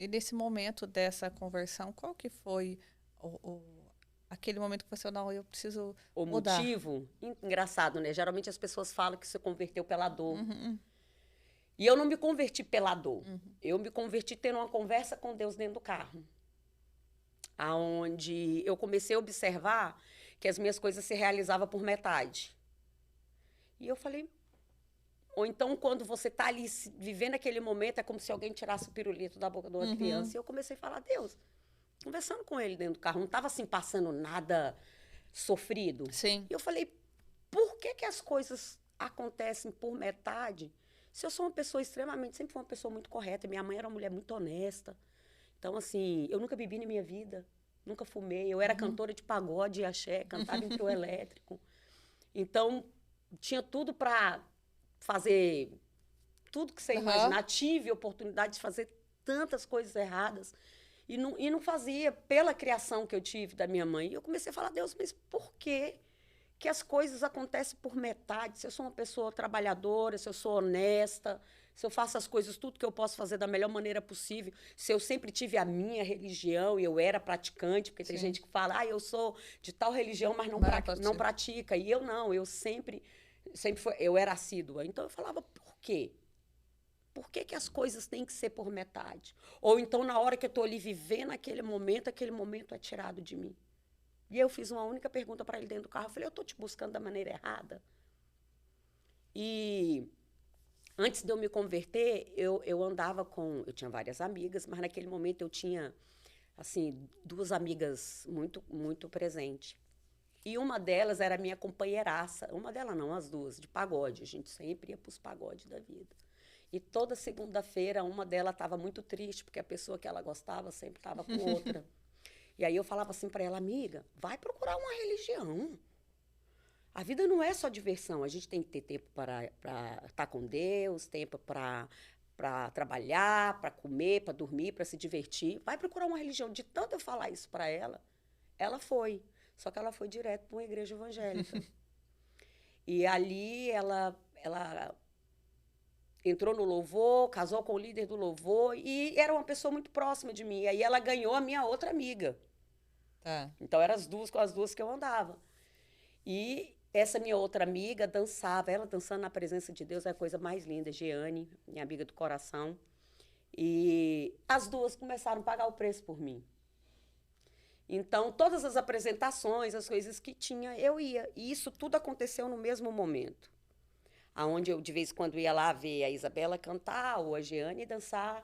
E nesse momento dessa conversão, qual que foi aquele momento que você falou, não, eu preciso O mudar? motivo, engraçado, né? Geralmente as pessoas falam que se converteu pela dor. Uhum, E eu não me converti pela dor. uhum, Eu me converti tendo uma conversa com Deus dentro do carro. Aonde eu comecei a observar que as minhas coisas se realizavam por metade. E eu falei, ou então quando você está ali vivendo aquele momento, é como se alguém tirasse o pirulito da boca de uma uhum. criança. E eu comecei a falar, Deus, conversando com ele dentro do carro, não estava assim passando nada sofrido. Sim. E eu falei, por que que as coisas acontecem por metade? Se eu sou uma pessoa extremamente, sempre fui uma pessoa muito correta, minha mãe era uma mulher muito honesta. Então, assim, eu nunca bebi na minha vida, nunca fumei. Eu era Uhum. cantora de pagode e axé, cantava em trio elétrico. Então, tinha tudo para fazer tudo que você Aham. imaginar. Tive oportunidade de fazer tantas coisas erradas e não fazia pela criação que eu tive da minha mãe. E eu comecei a falar, Deus, mas por quê? Que as coisas acontecem por metade. Se eu sou uma pessoa trabalhadora, se eu sou honesta, se eu faço as coisas, tudo que eu posso fazer da melhor maneira possível, se eu sempre tive a minha religião e eu era praticante, porque tem Sim. gente que fala, eu sou de tal religião, mas Não era não possível. pratica. E eu não, eu sempre eu era assídua. Então eu falava, por quê? Por que que as coisas têm que ser por metade? Ou então, na hora que eu estou ali vivendo aquele momento é tirado de mim. E eu fiz uma única pergunta para ele dentro do carro. Eu falei, eu estou te buscando da maneira errada? E antes de eu me converter, eu andava com... Eu tinha várias amigas, mas naquele momento eu tinha, assim, duas amigas muito presentes. E uma delas era minha companheiraça. Uma delas não, as duas, de pagode. A gente sempre ia para os pagodes da vida. E toda segunda-feira, uma delas estava muito triste, porque a pessoa que ela gostava sempre estava com outra. E aí eu falava assim para ela, amiga, vai procurar uma religião. A vida não é só diversão, a gente tem que ter tempo para estar com Deus, tempo para trabalhar, para comer, para dormir, para se divertir. Vai procurar uma religião. De tanto eu falar isso para ela foi. Só que ela foi direto para uma igreja evangélica. E ali ela entrou no louvor, casou com o líder do louvor e era uma pessoa muito próxima de mim. E aí ela ganhou a minha outra amiga. Tá. Então eram as duas com as duas que eu andava. E essa minha outra amiga dançava, ela dançando na presença de Deus é a coisa mais linda, Jeane, minha amiga do coração. E as duas começaram a pagar o preço por mim. Então, todas as apresentações, as coisas que tinha, eu ia. E isso tudo aconteceu no mesmo momento. Aonde eu, de vez em quando, ia lá ver a Isabela cantar ou a Jeane dançar.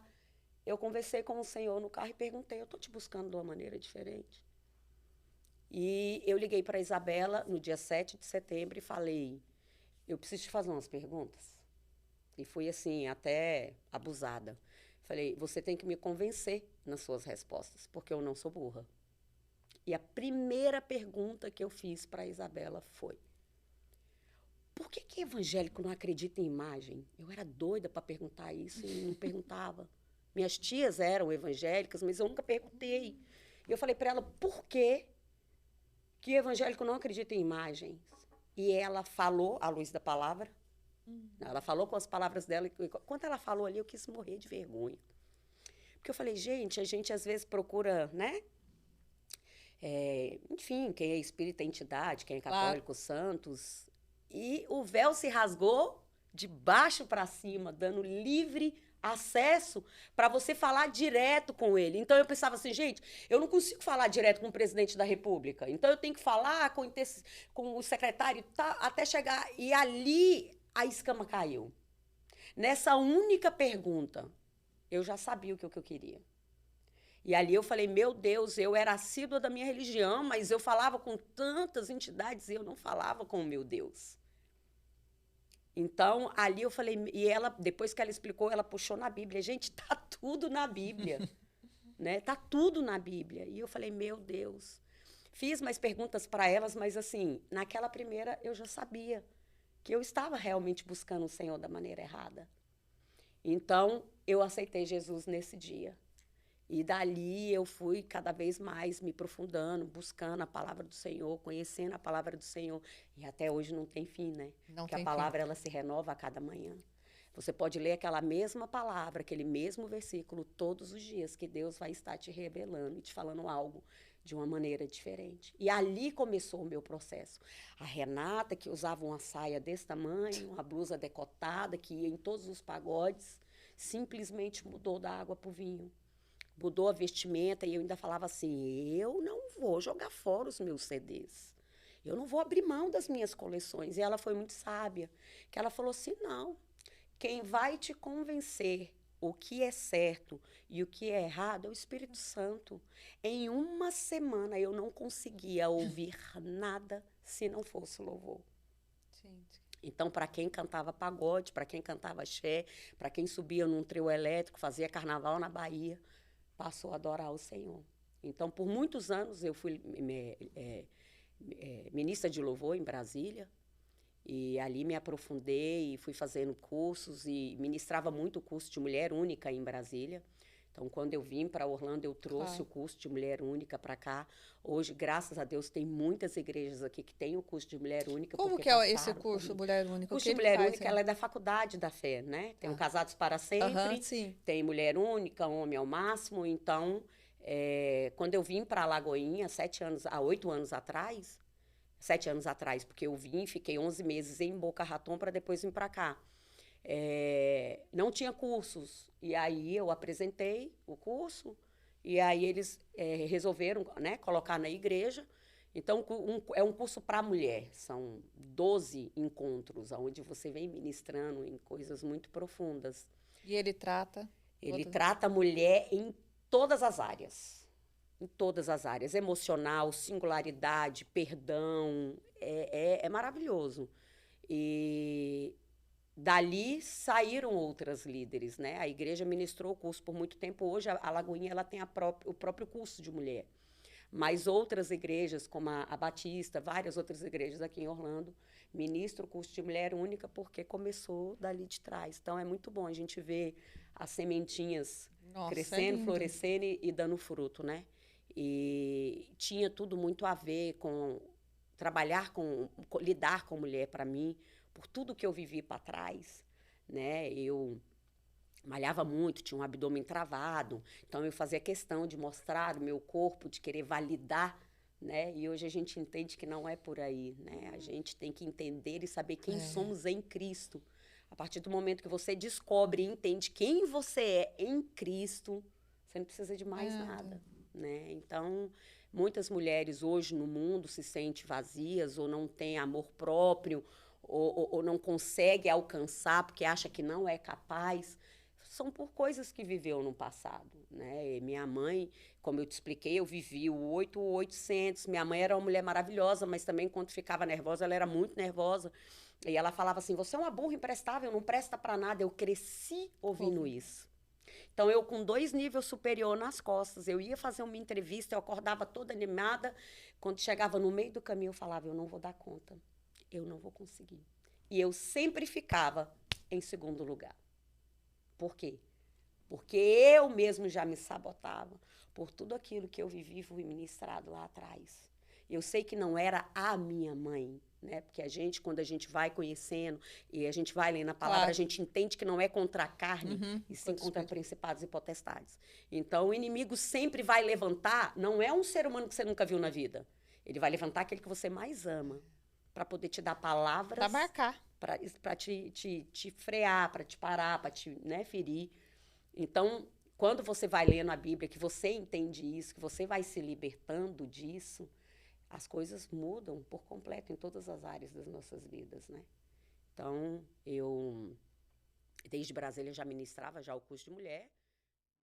Eu conversei com o Senhor no carro e perguntei, eu estou te buscando de uma maneira diferente? E eu liguei para a Isabela no dia 7 de setembro e falei, eu preciso te fazer umas perguntas. E fui assim, até abusada. Falei, você tem que me convencer nas suas respostas, porque eu não sou burra. E a primeira pergunta que eu fiz para a Isabela foi, por que que evangélico não acredita em imagem? Eu era doida para perguntar isso e não perguntava. Minhas tias eram evangélicas, mas eu nunca perguntei. E eu falei para ela, por que evangélico não acredita em imagens? E ela falou, à luz da palavra, ela falou com as palavras dela, e quando ela falou ali, eu quis morrer de vergonha. Porque eu falei, gente, a gente às vezes procura, né? Enfim, quem é espírita é entidade, quem é Claro. católico, santos. E o véu se rasgou de baixo para cima, dando livre acesso para você falar direto com ele. Então eu pensava assim, gente, eu não consigo falar direto com o presidente da República. Então eu tenho que falar com o secretário até chegar. E ali a escama caiu. Nessa única pergunta, eu já sabia o que eu queria. E ali eu falei, meu Deus, eu era assídua da minha religião, mas eu falava com tantas entidades e eu não falava com o meu Deus. Então, ali eu falei, e ela, depois que ela explicou, ela puxou na Bíblia. Gente, tá tudo na Bíblia, né? Tá tudo na Bíblia. E eu falei, meu Deus. Fiz mais perguntas para elas, mas assim, naquela primeira eu já sabia que eu estava realmente buscando o Senhor da maneira errada. Então, eu aceitei Jesus nesse dia. E dali eu fui cada vez mais me aprofundando, buscando a palavra do Senhor, conhecendo a palavra do Senhor. E até hoje não tem fim, né? Não Porque a tem fim. palavra ela se renova a cada manhã. Você pode ler aquela mesma palavra, aquele mesmo versículo todos os dias, que Deus vai estar te revelando e te falando algo de uma maneira diferente. E ali começou o meu processo. A Renata, que usava uma saia desse tamanho, uma blusa decotada, que ia em todos os pagodes, simplesmente mudou da água para o vinho. Mudou a vestimenta e eu ainda falava assim, eu não vou jogar fora os meus CDs. Eu não vou abrir mão das minhas coleções. E ela foi muito sábia, que ela falou assim, não, quem vai te convencer o que é certo e o que é errado é o Espírito Santo. Em uma semana eu não conseguia ouvir nada se não fosse louvor. Gente. Então, para quem cantava pagode, para quem cantava axé, para quem subia num trio elétrico, fazia carnaval na Bahia, passou a adorar o Senhor. Então, por muitos anos, eu fui ministra de louvor em Brasília, e ali me aprofundei e fui fazendo cursos e ministrava muito o curso de Mulher Única em Brasília. Então, quando eu vim para Orlando, eu trouxe o curso de Mulher Única para cá. Hoje, graças a Deus, tem muitas igrejas aqui que têm o curso de Mulher Única. Como que é esse curso, Mulher Única? O curso de Mulher Única, ela é da Faculdade da Fé, né? Tem o Casados para Sempre, tem Mulher Única, Homem ao Máximo. Então, quando eu vim para Alagoinha, 8 anos atrás, 7 anos atrás, porque eu vim, fiquei 11 meses em Boca Raton para depois vir para cá. Não tinha cursos, e aí eu apresentei o curso, e aí eles resolveram, né, colocar na igreja. Então, é um curso para mulher, são 12 encontros, onde você vem ministrando em coisas muito profundas. E ele trata? Ele trata a mulher em todas as áreas. Em todas as áreas, emocional, singularidade, perdão, é maravilhoso. E dali saíram outras líderes, né? A igreja ministrou o curso por muito tempo. Hoje, a Lagoinha ela tem o próprio curso de mulher. Mas outras igrejas, como a Batista, várias outras igrejas aqui em Orlando, ministram o curso de Mulher Única porque começou dali de trás. Então, é muito bom a gente ver as sementinhas crescendo, florescendo e dando fruto, né? E tinha tudo muito a ver com lidar com mulher para mim, por tudo que eu vivi para trás, né? Eu malhava muito, tinha um abdômen travado, então eu fazia questão de mostrar o meu corpo, de querer validar, né? E hoje a gente entende que não é por aí, né? A gente tem que entender e saber quem somos em Cristo. A partir do momento que você descobre e entende quem você é em Cristo, você não precisa de mais nada. Né? Então, muitas mulheres hoje no mundo se sentem vazias ou não têm amor próprio ou não conseguem alcançar porque acha que não é capaz. São por coisas que viveu no passado. Né? E minha mãe, como eu te expliquei, eu vivi o 800. Minha mãe era uma mulher maravilhosa, mas também quando ficava nervosa, ela era muito nervosa. E ela falava assim, você é uma burra imprestável, não presta para nada. Eu cresci ouvindo isso. Então, eu com 2 níveis superior nas costas, eu ia fazer uma entrevista, eu acordava toda animada. Quando chegava no meio do caminho, eu falava, eu não vou dar conta, eu não vou conseguir. E eu sempre ficava em segundo lugar. Por quê? Porque eu mesmo já me sabotava por tudo aquilo que eu vivi e fui ministrado lá atrás. Eu sei que não era a minha mãe, né? Porque quando a gente vai conhecendo e a gente vai lendo a palavra, a gente entende que não é contra a carne, e sim contra principados e potestades. Então, o inimigo sempre vai levantar, não é um ser humano que você nunca viu na vida. Ele vai levantar aquele que você mais ama, para poder te dar palavras... Para marcar. Para te frear, para te parar, para te, né, ferir. Então, quando você vai lendo a Bíblia, que você entende isso, que você vai se libertando disso, as coisas mudam por completo em todas as áreas das nossas vidas, né? Então, eu, desde Brasília, já ministrava já o curso de mulher.